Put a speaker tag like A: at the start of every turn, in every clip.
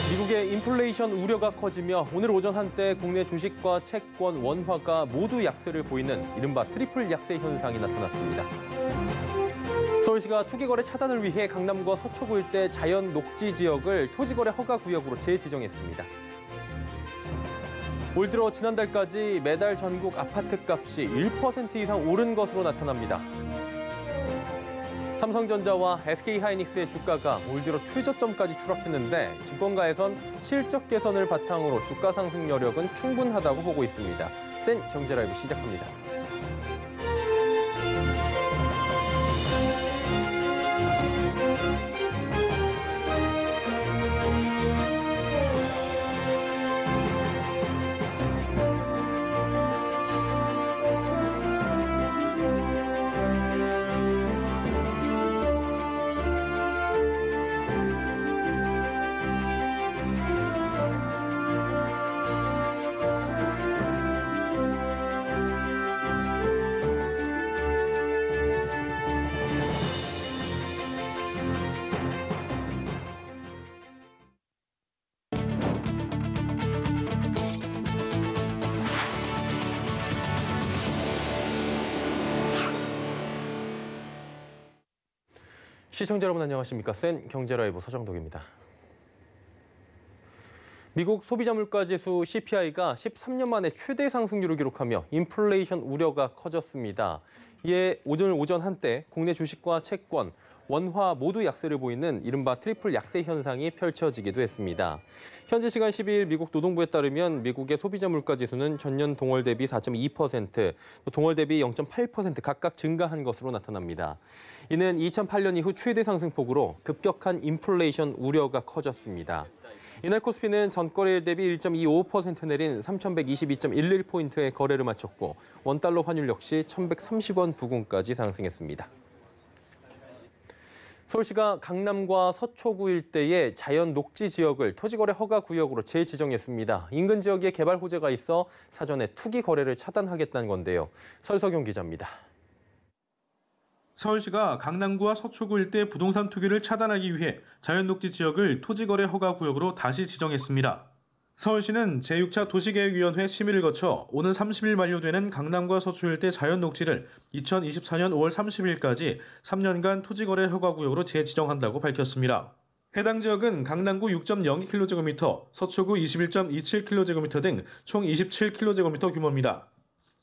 A: 미국의 인플레이션 우려가 커지며 오늘 오전 한때 국내 주식과 채권, 원화가 모두 약세를 보이는 이른바 트리플 약세 현상이 나타났습니다. 서울시가 투기거래 차단을 위해 강남과 서초구 일대 자연 녹지 지역을 토지거래 허가 구역으로 재지정했습니다. 올 들어 지난달까지 매달 전국 아파트 값이 1% 이상 오른 것으로 나타납니다. 삼성전자와 SK하이닉스의 주가가 올 들어 최저점까지 추락했는데 증권가에선 실적 개선을 바탕으로 주가 상승 여력은 충분하다고 보고 있습니다. 센 경제라이브 시작합니다. 시청자 여러분 안녕하십니까? 센 경제라이브 서정덕입니다. 미국 소비자 물가지수 CPI가 13년 만에 최대 상승률을 기록하며 인플레이션 우려가 커졌습니다. 이에 오늘 오전 한때 국내 주식과 채권, 원화 모두 약세를 보이는 이른바 트리플 약세 현상이 펼쳐지기도 했습니다. 현지 시간 12일 미국 노동부에 따르면 미국의 소비자 물가지수는 전년 동월 대비 4.2%, 또 동월 대비 0.8% 각각 증가한 것으로 나타납니다. 이는 2008년 이후 최대 상승폭으로 급격한 인플레이션 우려가 커졌습니다. 이날 코스피는 전거래일 대비 1.25% 내린 3,122.11포인트의 거래를 마쳤고 원달러 환율 역시 1,130원 부근까지 상승했습니다. 서울시가 강남과 서초구 일대의 자연 녹지 지역을 토지거래 허가 구역으로 재지정했습니다. 인근 지역에 개발 호재가 있어 사전에 투기 거래를 차단하겠다는 건데요. 설석용 기자입니다.
B: 서울시가 강남구와 서초구 일대 부동산 투기를 차단하기 위해 자연녹지 지역을 토지거래 허가 구역으로 다시 지정했습니다. 서울시는 제6차 도시계획위원회 심의를 거쳐 오는 30일 만료되는 강남과 서초 일대 자연녹지를 2024년 5월 30일까지 3년간 토지거래 허가 구역으로 재지정한다고 밝혔습니다. 해당 지역은 강남구 6.02km, 서초구 21.27km 등 총 27km 규모입니다.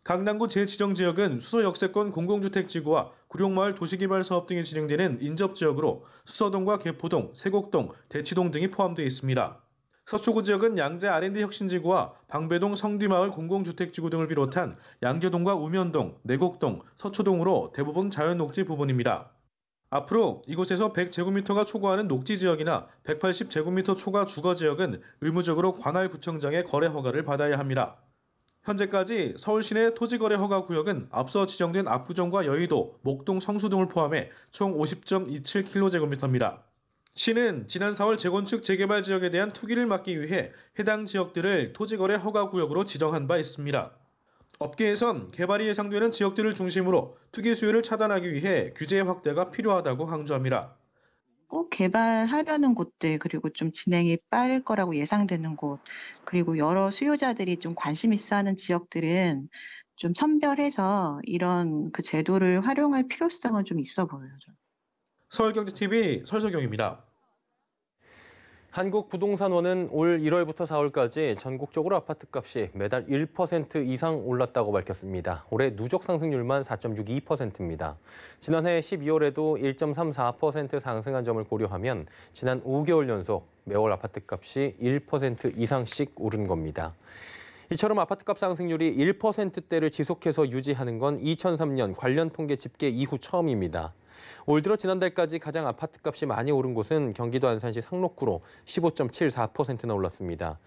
B: 강남구 재지정 지역은 수서 역세권 공공주택지구와 구룡마을 도시개발 사업 등이 진행되는 인접지역으로 수서동과 개포동, 세곡동, 대치동 등이 포함되어 있습니다. 서초구 지역은 양재 R&D 혁신지구와 방배동 성뒤마을 공공주택지구 등을 비롯한 양재동과 우면동, 내곡동, 서초동으로 대부분 자연녹지 부분입니다. 앞으로 이곳에서 100제곱미터가 초과하는 녹지지역이나 180제곱미터 초과 주거지역은 의무적으로 관할구청장의 거래 허가를 받아야 합니다. 현재까지 서울 시내 토지거래 허가 구역은 앞서 지정된 압구정과 여의도, 목동, 성수 등을 포함해 총 50.27km입니다. 시는 지난 4월 재건축 재개발 지역에 대한 투기를 막기 위해 해당 지역들을 토지거래 허가 구역으로 지정한 바 있습니다. 업계에선 개발이 예상되는 지역들을 중심으로 투기 수요를 차단하기 위해 규제 확대가 필요하다고 강조합니다.
C: 꼭 개발하려는 곳들, 그리고 좀 진행이 빠를 거라고 예상되는 곳, 그리고 여러 수요자들이 좀 관심 있어 하는 지역들은 좀 선별해서 이런 그 제도를 활용할 필요성은 좀 있어 보여요.
B: 서울경제TV 설석용입니다.
A: 한국부동산원은 올 1월부터 4월까지 전국적으로 아파트값이 매달 1% 이상 올랐다고 밝혔습니다. 올해 누적 상승률만 4.62%입니다. 지난해 12월에도 1.34% 상승한 점을 고려하면 지난 5개월 연속 매월 아파트값이 1% 이상씩 오른 겁니다. 이처럼 아파트값 상승률이 1%대를 지속해서 유지하는 건 2003년 관련 통계 집계 이후 처음입니다. 올 들어 지난달까지 가장 아파트값이 많이 오른 곳은 경기도 안산시 상록구로 15.74%나 올랐습니다.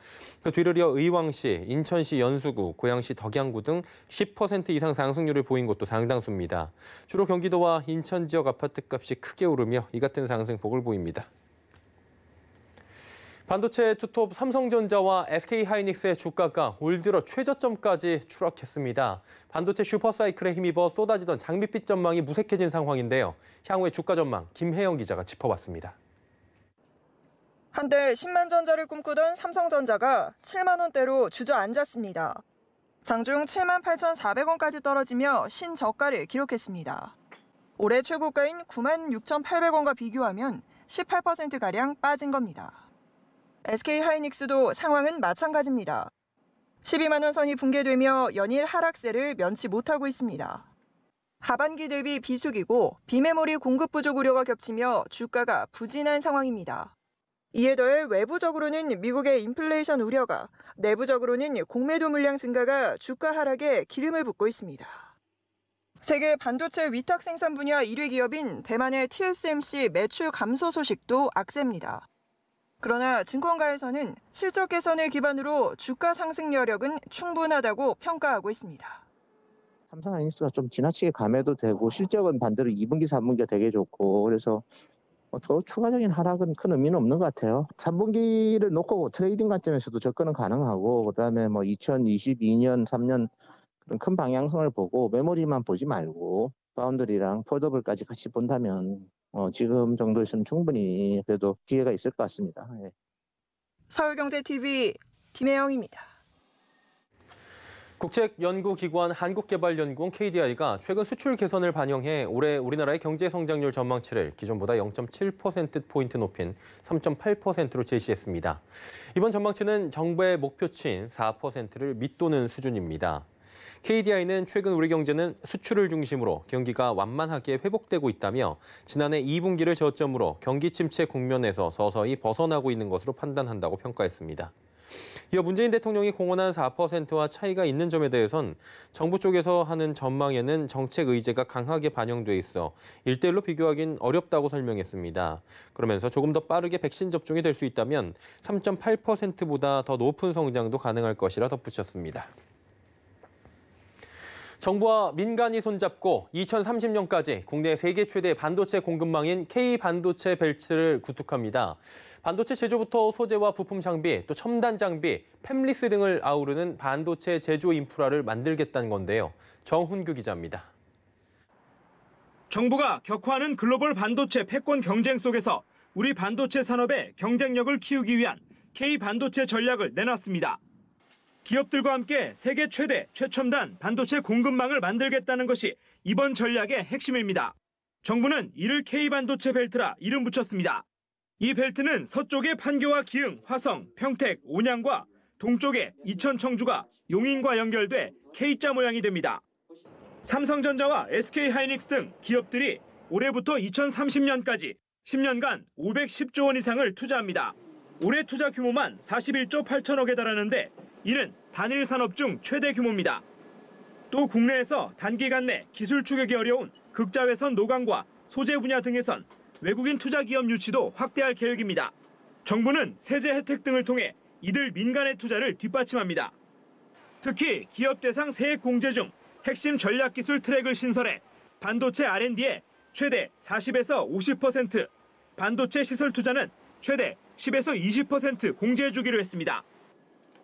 A: 그 뒤를 이어 의왕시, 인천시 연수구, 고양시 덕양구 등 10% 이상 상승률을 보인 곳도 상당수입니다. 주로 경기도와 인천 지역 아파트값이 크게 오르며 이 같은 상승폭을 보입니다. 반도체 투톱 삼성전자와 SK하이닉스의 주가가 올 들어 최저점까지 추락했습니다. 반도체 슈퍼사이클에 힘입어 쏟아지던 장밋빛 전망이 무색해진 상황인데요. 향후의 주가 전망 김혜영 기자가 짚어봤습니다.
D: 한때 10만 전자를 꿈꾸던 삼성전자가 7만 원대로 주저앉았습니다. 장중 7만 8,400원까지 떨어지며 신저가를 기록했습니다. 올해 최고가인 9만 6,800원과 비교하면 18%가량 빠진 겁니다. SK하이닉스도 상황은 마찬가지입니다. 12만 원 선이 붕괴되며 연일 하락세를 면치 못하고 있습니다. 하반기 대비 비수기고 비메모리 공급 부족 우려가 겹치며 주가가 부진한 상황입니다. 이에 더해 외부적으로는 미국의 인플레이션 우려가, 내부적으로는 공매도 물량 증가가 주가 하락에 기름을 붓고 있습니다. 세계 반도체 위탁 생산 분야 1위 기업인 대만의 TSMC 매출 감소 소식도 악세입니다. 그러나 증권가에서는 실적 개선을 기반으로 주가 상승 여력은 충분하다고 평가하고 있습니다.
E: 삼성하이닉스가 좀 지나치게 감해도 되고 실적은 반대로 2분기, 3분기가 되게 좋고 그래서 더 추가적인 하락은 큰 의미는 없는 것 같아요. 3분기를 놓고 트레이딩 관점에서도 접근은 가능하고 그다음에 2022년, 3년 그런 큰 방향성을 보고 메모리만 보지 말고 파운드리랑 폴더블까지 같이 본다면 지금 정도에서는 충분히 그래도 기회가 있을 것 같습니다. 예.
D: 서울경제TV 김혜영입니다.
A: 국책연구기관 한국개발연구원 KDI가 최근 수출 개선을 반영해 올해 우리나라의 경제 성장률 전망치를 기존보다 0.7%포인트 높인 3.8%로 제시했습니다. 이번 전망치는 정부의 목표치인 4%를 밑도는 수준입니다. KDI는 최근 우리 경제는 수출을 중심으로 경기가 완만하게 회복되고 있다며 지난해 2분기를 저점으로 경기 침체 국면에서 서서히 벗어나고 있는 것으로 판단한다고 평가했습니다. 이어 문재인 대통령이 공언한 4%와 차이가 있는 점에 대해선 정부 쪽에서 하는 전망에는 정책 의제가 강하게 반영돼 있어 1대1로 비교하긴 어렵다고 설명했습니다. 그러면서 조금 더 빠르게 백신 접종이 될 수 있다면 3.8%보다 더 높은 성장도 가능할 것이라 덧붙였습니다. 정부와 민간이 손잡고 2030년까지 국내 세계 최대 반도체 공급망인 K반도체 벨트를 구축합니다. 반도체 제조부터 소재와 부품 장비, 또 첨단 장비, 팹리스 등을 아우르는 반도체 제조 인프라를 만들겠다는 건데요. 정훈규 기자입니다.
F: 정부가 격화하는 글로벌 반도체 패권 경쟁 속에서 우리 반도체 산업의 경쟁력을 키우기 위한 K반도체 전략을 내놨습니다. 기업들과 함께 세계 최대 최첨단 반도체 공급망을 만들겠다는 것이 이번 전략의 핵심입니다. 정부는 이를 K반도체 벨트라 이름 붙였습니다. 이 벨트는 서쪽의 판교와 기흥, 화성, 평택, 온양과 동쪽의 이천, 청주가 용인과 연결돼 K자 모양이 됩니다. 삼성전자와 SK하이닉스 등 기업들이 올해부터 2030년까지 10년간 510조 원 이상을 투자합니다. 올해 투자 규모만 41조 8천억에 달하는데 이는 단일 산업 중 최대 규모입니다. 또 국내에서 단기간 내 기술 추격이 어려운 극자외선 노광과 소재 분야 등에선 외국인 투자 기업 유치도 확대할 계획입니다. 정부는 세제 혜택 등을 통해 이들 민간의 투자를 뒷받침합니다. 특히 기업 대상 세액 공제 중 핵심 전략 기술 트랙을 신설해 반도체 R&D에 최대 40에서 50%, 반도체 시설 투자는 최대 10에서 20% 공제해 주기로 했습니다.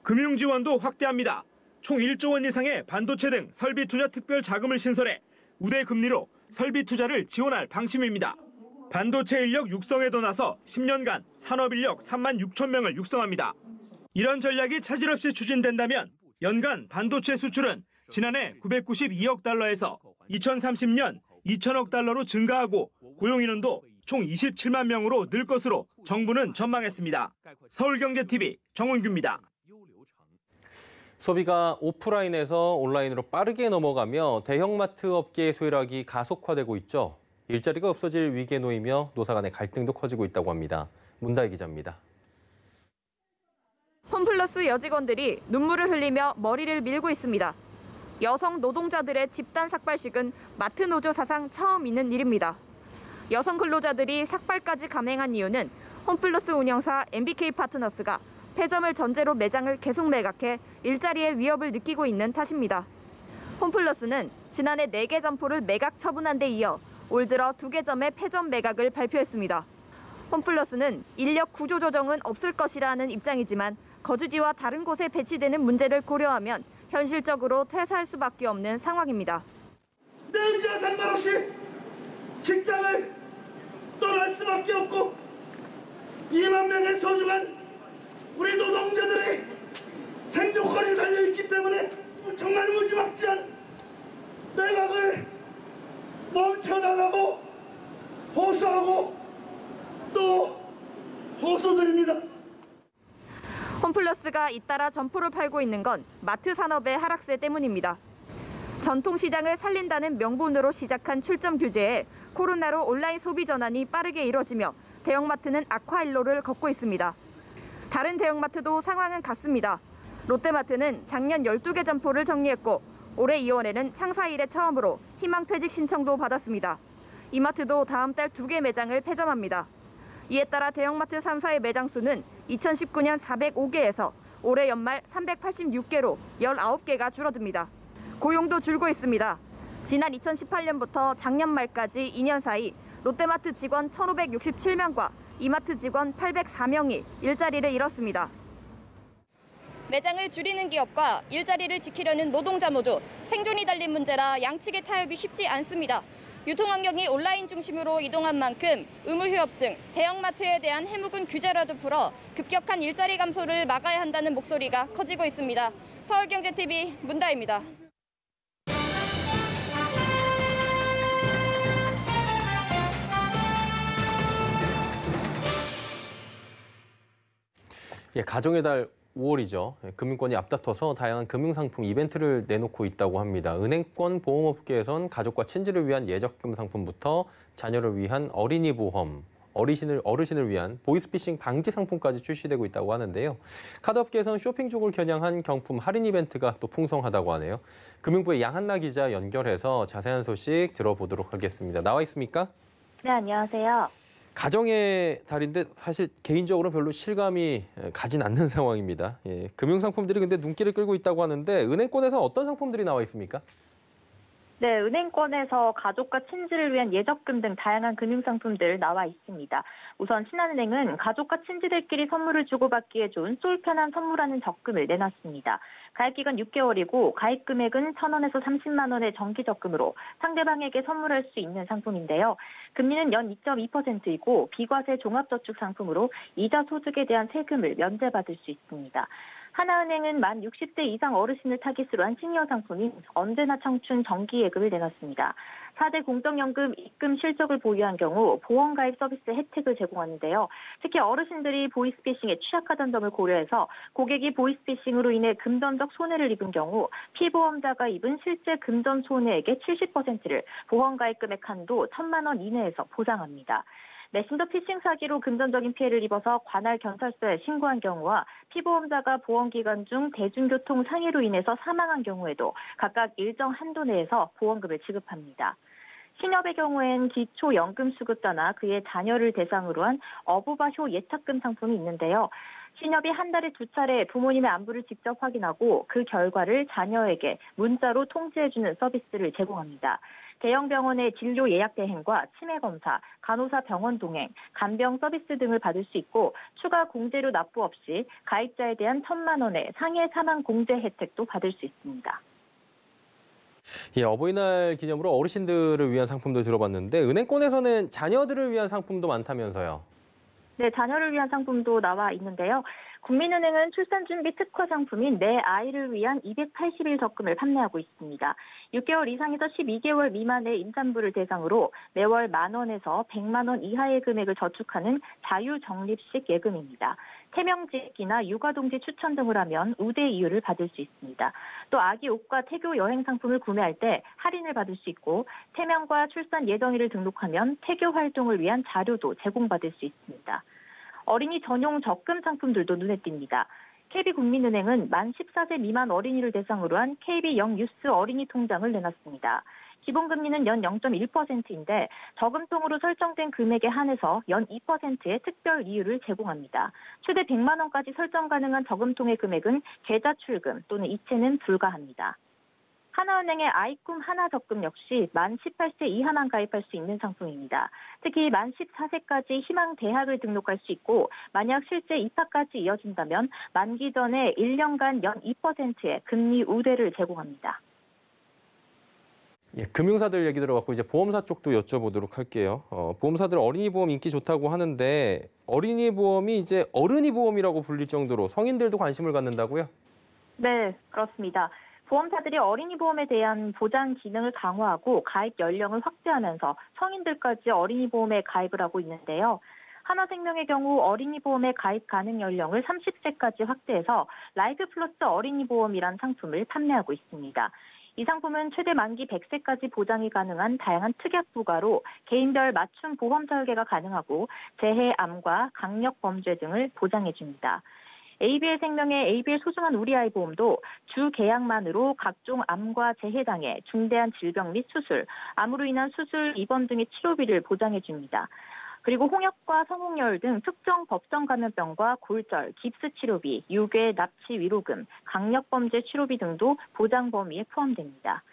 F: 금융 지원도 확대합니다. 총 1조 원 이상의 반도체 등 설비 투자 특별 자금을 신설해 우대 금리로 설비 투자를 지원할 방침입니다. 반도체 인력 육성에도 나서 10년간 산업 인력 3만 6천 명을 육성합니다. 이런 전략이 차질 없이 추진된다면 연간 반도체 수출은 지난해 992억 달러에서 2030년 2천억 달러로 증가하고 고용 인원도 총 27만 명으로 늘 것으로 정부는 전망했습니다. 서울경제TV 정훈규입니다.
A: 소비가 오프라인에서 온라인으로 빠르게 넘어가며 대형마트 업계의 소멸이 가속화되고 있죠. 일자리가 없어질 위기에 놓이며 노사 간의 갈등도 커지고 있다고 합니다. 문다희 기자입니다.
G: 홈플러스 여직원들이 눈물을 흘리며 머리를 밀고 있습니다. 여성 노동자들의 집단 삭발식은 마트 노조 사상 처음 있는 일입니다. 여성 근로자들이 삭발까지 감행한 이유는 홈플러스 운영사 MBK 파트너스가 폐점을 전제로 매장을 계속 매각해 일자리의 위협을 느끼고 있는 탓입니다. 홈플러스는 지난해 4개 점포를 매각 처분한 데 이어 올 들어 2개 점의 폐점 매각을 발표했습니다. 홈플러스는 인력 구조 조정은 없을 것이라는 입장이지만 거주지와 다른 곳에 배치되는 문제를 고려하면 현실적으로 퇴사할 수밖에 없는 상황입니다.
H: 내 의지와 상관없이 직장을 떠날 수밖에 없고 2만 명의 소중한 우리 노동자들의 생존권이 달려있기 때문에 정말 무지막지한 매각을 멈춰달라고 호소하고 또 호소드립니다.
G: 홈플러스가 잇따라 점포를 팔고 있는 건 마트 산업의 하락세 때문입니다. 전통시장을 살린다는 명분으로 시작한 출점 규제에 코로나로 온라인 소비 전환이 빠르게 이뤄지며 대형마트는 악화일로를 걷고 있습니다. 다른 대형마트도 상황은 같습니다. 롯데마트는 작년 12개 점포를 정리했고 올해 2월에는 창사 이래 처음으로 희망퇴직 신청도 받았습니다. 이마트도 다음 달 2개 매장을 폐점합니다. 이에 따라 대형마트 3사의 매장 수는 2019년 405개에서 올해 연말 386개로 19개가 줄어듭니다. 고용도 줄고 있습니다. 지난 2018년부터 작년 말까지 2년 사이 롯데마트 직원 1,567명과 이마트 직원 804명이 일자리를 잃었습니다. 매장을 줄이는 기업과 일자리를 지키려는 노동자 모두 생존이 달린 문제라 양측의 타협이 쉽지 않습니다. 유통환경이 온라인 중심으로 이동한 만큼 의무휴업 등 대형마트에 대한 해묵은 규제라도 풀어 급격한 일자리 감소를 막아야 한다는 목소리가 커지고 있습니다. 서울경제TV 문다입니다.
A: 가정의 달 5월이죠. 금융권이 앞다퉈서 다양한 금융상품 이벤트를 내놓고 있다고 합니다. 은행권 보험업계에선 가족과 친지를 위한 예적금 상품부터 자녀를 위한 어린이 보험, 어르신을 위한 보이스피싱 방지 상품까지 출시되고 있다고 하는데요. 카드업계에선 쇼핑 쪽을 겨냥한 경품 할인 이벤트가 또 풍성하다고 하네요. 금융부의 양한나 기자 연결해서 자세한 소식 들어보도록 하겠습니다. 나와 있습니까?
I: 네, 안녕하세요.
A: 가정의 달인데 사실 개인적으로 별로 실감이 가진 않는 상황입니다. 금융상품들이 근데 눈길을 끌고 있다고 하는데 은행권에서 어떤 상품들이 나와 있습니까?
I: 네, 은행권에서 가족과 친지를 위한 예적금 등 다양한 금융상품들 나와 있습니다. 우선 신한은행은 가족과 친지들끼리 선물을 주고받기에 좋은 쏠 편한 선물하는 적금을 내놨습니다. 가입기간 6개월이고 가입 금액은 1,000원에서 30만 원의 정기적금으로 상대방에게 선물할 수 있는 상품인데요. 금리는 연 2.2%이고 비과세 종합저축 상품으로 이자 소득에 대한 세금을 면제받을 수 있습니다. 하나은행은 만 60세 이상 어르신을 타깃으로 한 시니어 상품인 언제나 청춘 정기예금을 내놨습니다. 4대 공적연금 입금 실적을 보유한 경우 보험가입 서비스 혜택을 제공하는데요. 특히 어르신들이 보이스피싱에 취약하다는 점을 고려해서 고객이 보이스피싱으로 인해 금전적 손해를 입은 경우 피보험자가 입은 실제 금전 손해액의 70%를 보험가입 금액 한도 1,000만 원 이내에서 보장합니다. 메신저 피싱 사기로 금전적인 피해를 입어서 관할 경찰서에 신고한 경우와 피보험자가 보험기간 중 대중교통 상해로 인해서 사망한 경우에도 각각 일정 한도 내에서 보험금을 지급합니다. 신협의 경우엔 기초연금수급자나 그의 자녀를 대상으로 한 어부바효 예탁금 상품이 있는데요. 신협이 한 달에 2차례 부모님의 안부를 직접 확인하고 그 결과를 자녀에게 문자로 통지해주는 서비스를 제공합니다. 대형 병원의 진료 예약 대행과 치매 검사, 간호사 병원 동행, 간병 서비스 등을 받을 수 있고 추가 공제료 납부 없이 가입자에 대한 1,000만 원의 상해 사망 공제 혜택도 받을 수 있습니다.
A: 어버이날 기념으로 어르신들을 위한 상품도 들어봤는데 은행권에서는 자녀들을 위한 상품도 많다면서요.
I: 네, 자녀를 위한 상품도 나와 있는데요. 국민은행은 출산준비 특화 상품인 내 아이를 위한 280일 적금을 판매하고 있습니다. 6개월 이상에서 12개월 미만의 임산부를 대상으로 매월 10,000원에서 100만 원 이하의 금액을 저축하는 자유적립식 예금입니다. 태명직이나 육아동지 추천 등을 하면 우대 이율을 받을 수 있습니다. 또 아기 옷과 태교 여행 상품을 구매할 때 할인을 받을 수 있고 태명과 출산 예정일을 등록하면 태교 활동을 위한 자료도 제공받을 수 있습니다. 어린이 전용 적금 상품들도 눈에 띕니다. KB국민은행은 만 14세 미만 어린이를 대상으로 한 KB영유스 어린이 통장을 내놨습니다. 기본금리는 연 0.1%인데 저금통으로 설정된 금액에 한해서 연 2%의 특별 이율을 제공합니다. 최대 100만 원까지 설정 가능한 저금통의 금액은 계좌 출금 또는 이체는 불가합니다. 하나은행의 아이꿈 하나적금 역시 만 18세 이하만 가입할 수 있는 상품입니다. 특히 만 14세까지 희망대학을 등록할 수 있고 만약 실제 입학까지 이어진다면 만기 전에 1년간 연 2%의 금리 우대를 제공합니다.
A: 예, 금융사들 얘기 들어갔고 이제 보험사 쪽도 여쭤보도록 할게요. 보험사들 어린이 보험 인기 좋다고 하는데 어린이 보험이 이제 어른이 보험이라고 불릴 정도로 성인들도 관심을 갖는다고요?
I: 네, 그렇습니다. 보험사들이 어린이 보험에 대한 보장 기능을 강화하고 가입 연령을 확대하면서 성인들까지 어린이 보험에 가입을 하고 있는데요. 하나생명의 경우 어린이 보험에 가입 가능 연령을 30세까지 확대해서 라이프 플러스 어린이 보험이란 상품을 판매하고 있습니다. 이 상품은 최대 만기 100세까지 보장이 가능한 다양한 특약 부가로 개인별 맞춤 보험 설계가 가능하고 재해, 암과 강력 범죄 등을 보장해 줍니다. ABL 생명의 ABL 소중한 우리 아이 보험도 주 계약만으로 각종 암과 재해 장애, 중대한 질병 및 수술, 암으로 인한 수술, 입원 등의 치료비를 보장해 줍니다. 그리고 홍역과 성홍열 등 특정 법정 감염병과 골절, 깁스 치료비, 유괴, 납치 위로금, 강력범죄 치료비 등도 보장 범위에 포함됩니다.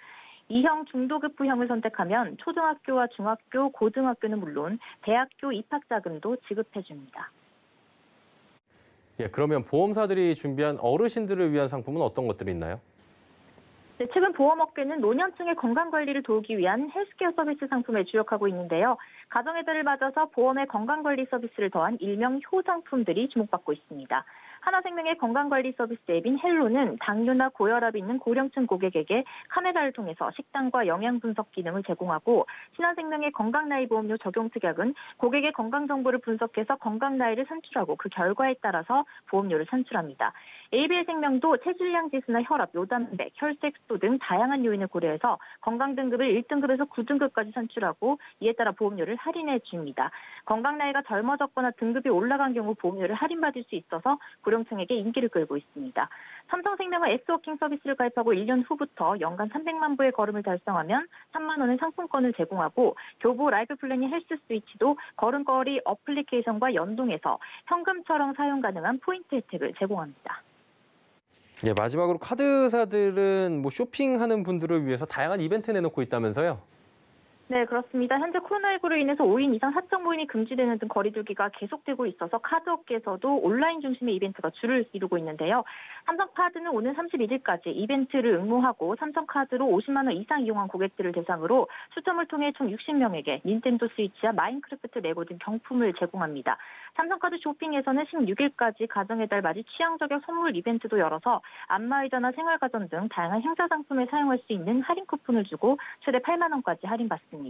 I: 2형 중도급부형을 선택하면 초등학교와 중학교, 고등학교는 물론 대학교 입학자금도 지급해 줍니다.
A: 예, 그러면 보험사들이 준비한 어르신들을 위한 상품은 어떤 것들이 있나요?
I: 네, 최근 보험업계는 노년층의 건강관리를 도우기 위한 헬스케어 서비스 상품에 주력하고 있는데요. 가정의 달을 맞아서 보험의 건강관리 서비스를 더한 일명 효상품들이 주목받고 있습니다. 하나생명의 건강관리 서비스 앱인 헬로는 당뇨나 고혈압이 있는 고령층 고객에게 카메라를 통해서 식단과 영양 분석 기능을 제공하고, 신한생명의 건강나이 보험료 적용 특약은 고객의 건강 정보를 분석해서 건강나이를 산출하고 그 결과에 따라서 보험료를 산출합니다. ABL생명도 체질량 지수나 혈압, 요단백, 혈색소 등 다양한 요인을 고려해서 건강 등급을 1등급에서 9등급까지 산출하고 이에 따라 보험료를 할인해 줍니다. 건강 나이가 젊어졌거나 등급이 올라간 경우 보험료를 할인받을 수 있어서 고령층에게 인기를 끌고 있습니다. 삼성생명은 S워킹 서비스를 가입하고 1년 후부터 연간 300만 부의 걸음을 달성하면 3만 원의 상품권을 제공하고, 교보 라이프 플래닝 헬스 스위치도 걸음걸이 어플리케이션과 연동해서 현금처럼 사용 가능한 포인트 혜택을 제공합니다.
A: 예, 마지막으로 카드사들은 뭐 쇼핑하는 분들을 위해서 다양한 이벤트 내놓고 있다면서요?
I: 네, 그렇습니다. 현재 코로나19로 인해서 5인 이상 사적 모임이 금지되는 등 거리두기가 계속되고 있어서 카드업계에서도 온라인 중심의 이벤트가 주를 이루고 있는데요. 삼성카드는 오는 31일까지 이벤트를 응모하고 삼성카드로 50만 원 이상 이용한 고객들을 대상으로 추첨을 통해 총 60명에게 닌텐도 스위치와 마인크래프트 레고 등 경품을 제공합니다. 삼성카드 쇼핑에서는 16일까지 가정의 달 맞이 취향 저격 선물 이벤트도 열어서 안마의자나 생활가전 등 다양한 행사 상품에 사용할 수 있는 할인 쿠폰을 주고 최대 8만 원까지 할인받습니다.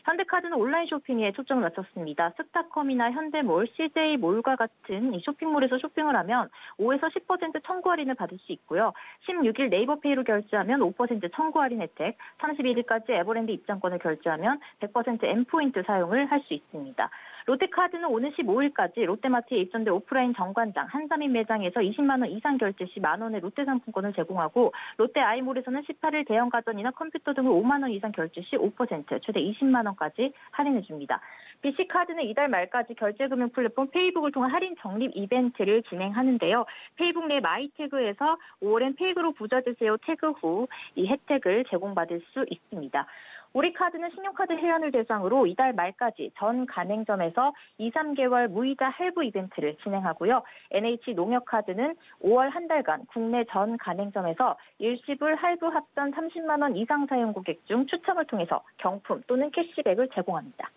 I: 현대카드는 온라인 쇼핑에 초점을 맞췄습니다. 스타컴이나 현대몰, CJ몰과 같은 이 쇼핑몰에서 쇼핑을 하면 5에서 10% 청구 할인을 받을 수 있고요. 16일 네이버페이로 결제하면 5% 청구 할인 혜택, 31일까지 에버랜드 입장권을 결제하면 100% M포인트 사용을 할 수 있습니다. 롯데카드는 오는 15일까지 롯데마트에 입점된 오프라인 정관장, 한삼인 매장에서 20만 원 이상 결제 시 만 원의 롯데 상품권을 제공하고, 롯데 아이몰에서는 18일 대형 가전이나 컴퓨터 등을 5만 원 이상 결제 시 5%, 최대 20만 원까지 할인해 줍니다. BC카드는 이달 말까지 결제금융 플랫폼 페이북을 통한 할인 적립 이벤트를 진행하는데요. 페이북 내 마이태그에서 5월엔 페이그로 부자 되세요 태그 후 이 혜택을 제공받을 수 있습니다. 우리카드는 신용카드 회원을 대상으로 이달 말까지 전 가맹점에서 2, 3개월 무이자 할부 이벤트를 진행하고요. NH농협카드는 5월 한 달간 국내 전 가맹점에서 일시불 할부 합산 30만 원 이상 사용 고객 중 추첨을 통해서 경품 또는 캐시백을 제공합니다.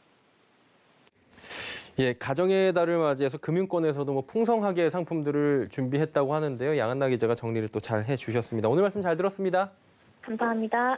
A: 예, 가정의 달을 맞이해서 금융권에서도 뭐 풍성하게 상품들을 준비했다고 하는데요. 양한나 기자가 정리를 또 잘 해주셨습니다. 오늘 말씀 잘 들었습니다.
I: 감사합니다.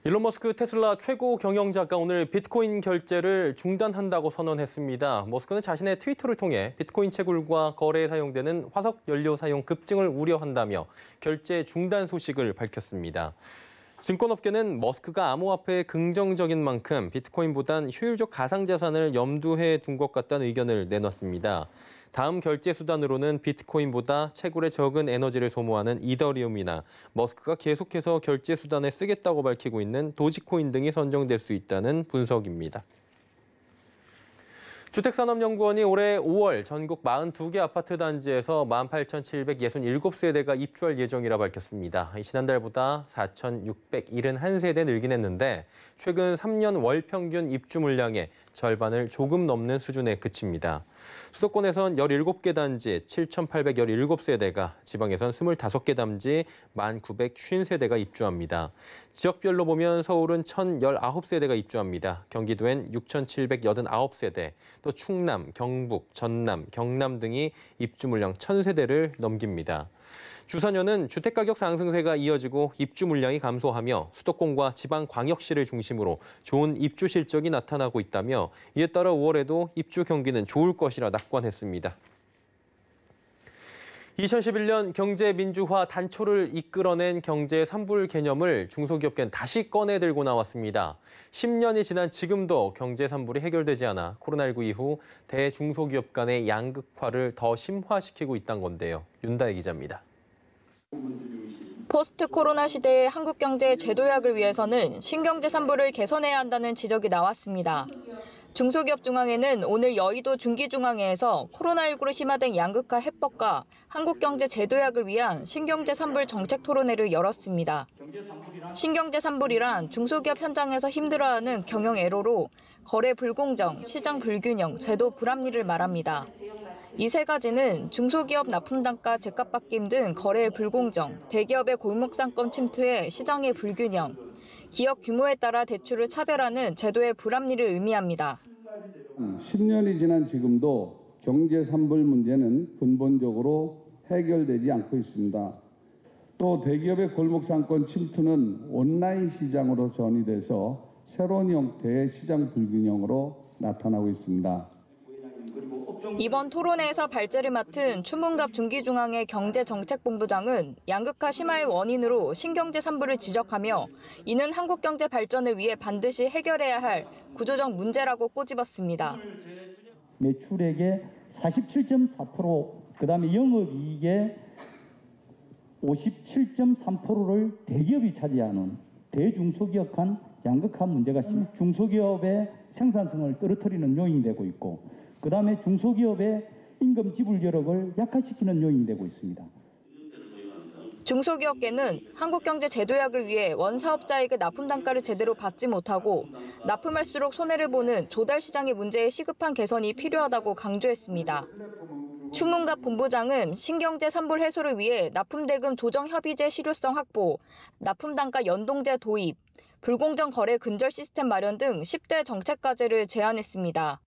A: 일론 머스크 테슬라 최고 경영자가 오늘 비트코인 결제를 중단한다고 선언했습니다. 머스크는 자신의 트위터를 통해 비트코인 채굴과 거래에 사용되는 화석 연료 사용 급증을 우려한다며 결제 중단 소식을 밝혔습니다. 증권업계는 머스크가 암호화폐에 긍정적인 만큼 비트코인보단 효율적 가상자산을 염두에 둔 것 같다는 의견을 내놨습니다. 다음 결제 수단으로는 비트코인보다 채굴에 적은 에너지를 소모하는 이더리움이나 머스크가 계속해서 결제 수단에 쓰겠다고 밝히고 있는 도지코인 등이 선정될 수 있다는 분석입니다. 주택산업연구원이 올해 5월 전국 42개 아파트 단지에서 18,767세대가 입주할 예정이라 밝혔습니다. 지난달보다 4,671세대 늘긴 했는데 최근 3년 월 평균 입주 물량의 절반을 조금 넘는 수준에 그칩니다. 수도권에선 17개 단지 7,817세대가, 지방에선 25개 단지 1,950세대가 입주합니다. 지역별로 보면 서울은 1,019세대가 입주합니다. 경기도엔 6,789세대, 또 충남, 경북, 전남, 경남 등이 입주 물량 1,000세대를 넘깁니다. 주사년은 주택가격 상승세가 이어지고 입주 물량이 감소하며 수도권과 지방광역시를 중심으로 좋은 입주 실적이 나타나고 있다며 이에 따라 5월에도 입주 경기는 좋을 것이라 낙관했습니다. 2011년 경제 민주화 단초를 이끌어낸 경제 산불 개념을 중소기업계는 다시 꺼내 들고 나왔습니다. 10년이 지난 지금도 경제 산불이 해결되지 않아 코로나19 이후 대중소기업 간의 양극화를 더 심화시키고 있다는 건데요. 윤다혜 기자입니다.
J: 포스트 코로나 시대의 한국 경제의 재도약을 위해서는 신경제 산불을 개선해야 한다는 지적이 나왔습니다. 중소기업중앙회는 오늘 여의도 중기중앙회에서 코로나19로 심화된 양극화 해법과 한국 경제 재도약을 위한 신경제 산불 정책 토론회를 열었습니다. 신경제 산불이란 중소기업 현장에서 힘들어하는 경영 애로로 거래 불공정, 시장 불균형, 제도 불합리를 말합니다. 이 세 가지는 중소기업 납품단가 제값바뀜 등 거래의 불공정, 대기업의 골목상권 침투에 시장의 불균형, 기업 규모에 따라 대출을 차별하는 제도의 불합리를 의미합니다.
K: 10년이 지난 지금도 경제 산불 문제는 근본적으로 해결되지 않고 있습니다. 또 대기업의 골목상권 침투는 온라인 시장으로 전이돼서 새로운 형태의 시장 불균형으로 나타나고 있습니다.
J: 이번 토론회에서 발제를 맡은 추문갑 중기중앙회 경제정책본부장은 양극화 심화의 원인으로 신경제 산불을 지적하며 이는 한국 경제 발전을 위해 반드시 해결해야 할 구조적 문제라고 꼬집었습니다.
L: 매출액의 47.4%, 그다음에 영업이익의 57.3%를 대기업이 차지하는 대중소기업 간 양극화 문제가 중소기업의 생산성을 떨어뜨리는 요인이 되고 있고, 그다음에 중소기업의 임금 지불 여력을 약화시키는 요인이 되고 있습니다.
J: 중소기업계는 한국경제 재도약을 위해 원사업자에게 납품 단가를 제대로 받지 못하고 납품할수록 손해를 보는 조달 시장의 문제의 시급한 개선이 필요하다고 강조했습니다. 추문갑 본부장은 신경제 산불 해소를 위해 납품대금 조정협의제 실효성 확보, 납품단가 연동제 도입, 불공정 거래 근절 시스템 마련 등 10대 정책 과제를 제안했습니다.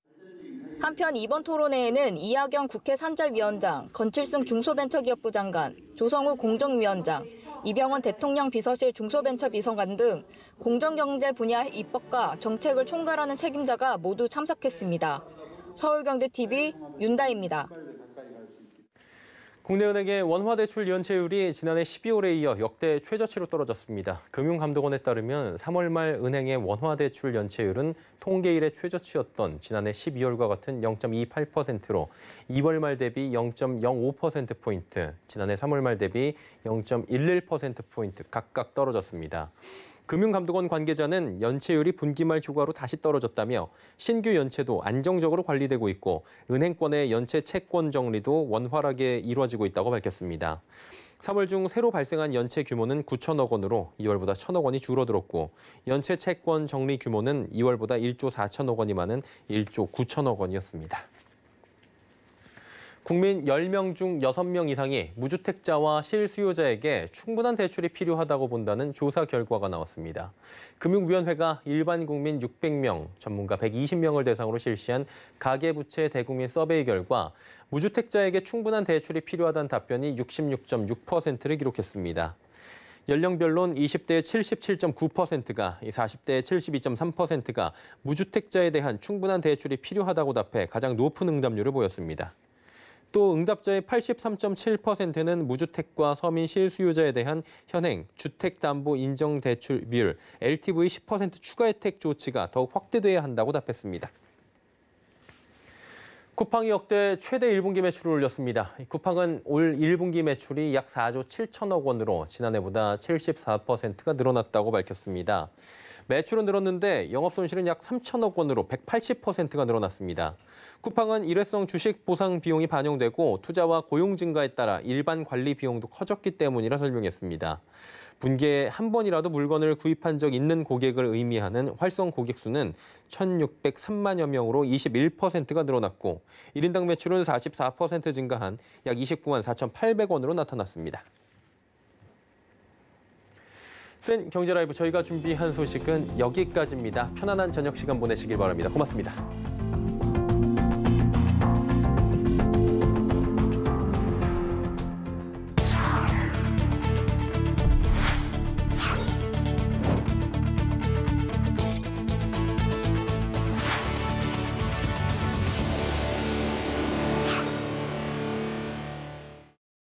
J: 한편 이번 토론회에는 이하경 국회 산자위원장, 건칠승 중소벤처기업부 장관, 조성우 공정위원장, 이병헌 대통령 비서실 중소벤처비서관 등 공정경제 분야 입법과 정책을 총괄하는 책임자가 모두 참석했습니다. 서울경제TV 윤다희입니다.
A: 국내은행의 원화대출 연체율이 지난해 12월에 이어 역대 최저치로 떨어졌습니다. 금융감독원에 따르면 3월 말 은행의 원화대출 연체율은 통계 이래 최저치였던 지난해 12월과 같은 0.28%로 2월 말 대비 0.05%포인트, 지난해 3월 말 대비 0.11%포인트 각각 떨어졌습니다. 금융감독원 관계자는 연체율이 분기 말 초과로 다시 떨어졌다며 신규 연체도 안정적으로 관리되고 있고 은행권의 연체 채권 정리도 원활하게 이루어지고 있다고 밝혔습니다. 3월 중 새로 발생한 연체 규모는 9천억 원으로 2월보다 1천억 원이 줄어들었고 연체 채권 정리 규모는 2월보다 1조 4천억 원이 많은 1조 9천억 원이었습니다. 국민 10명 중 6명 이상이 무주택자와 실수요자에게 충분한 대출이 필요하다고 본다는 조사 결과가 나왔습니다. 금융위원회가 일반 국민 600명, 전문가 120명을 대상으로 실시한 가계부채 대국민 서베이 결과 무주택자에게 충분한 대출이 필요하다는 답변이 66.6%를 기록했습니다. 연령별로는 20대의 77.9%가, 40대의 72.3%가 무주택자에 대한 충분한 대출이 필요하다고 답해 가장 높은 응답률을 보였습니다. 또 응답자의 83.7%는 무주택과 서민 실수요자에 대한 현행 주택담보인정대출 비율 LTV 10% 추가 혜택 조치가 더욱 확대돼야 한다고 답했습니다. 쿠팡이 역대 최대 1분기 매출을 올렸습니다. 쿠팡은 올 1분기 매출이 약 4조 7천억 원으로 지난해보다 74%가 늘어났다고 밝혔습니다. 매출은 늘었는데 영업 손실은 약 3천억 원으로 180%가 늘어났습니다. 쿠팡은 일회성 주식 보상 비용이 반영되고 투자와 고용 증가에 따라 일반 관리 비용도 커졌기 때문이라 설명했습니다. 분기에 한 번이라도 물건을 구입한 적 있는 고객을 의미하는 활성 고객 수는 1,603만여 명으로 21%가 늘어났고 1인당 매출은 44% 증가한 약 29만 4,800원으로 나타났습니다. 센 경제 라이브 저희가 준비한 소식은 여기까지입니다. 편안한 저녁 시간 보내시길 바랍니다. 고맙습니다.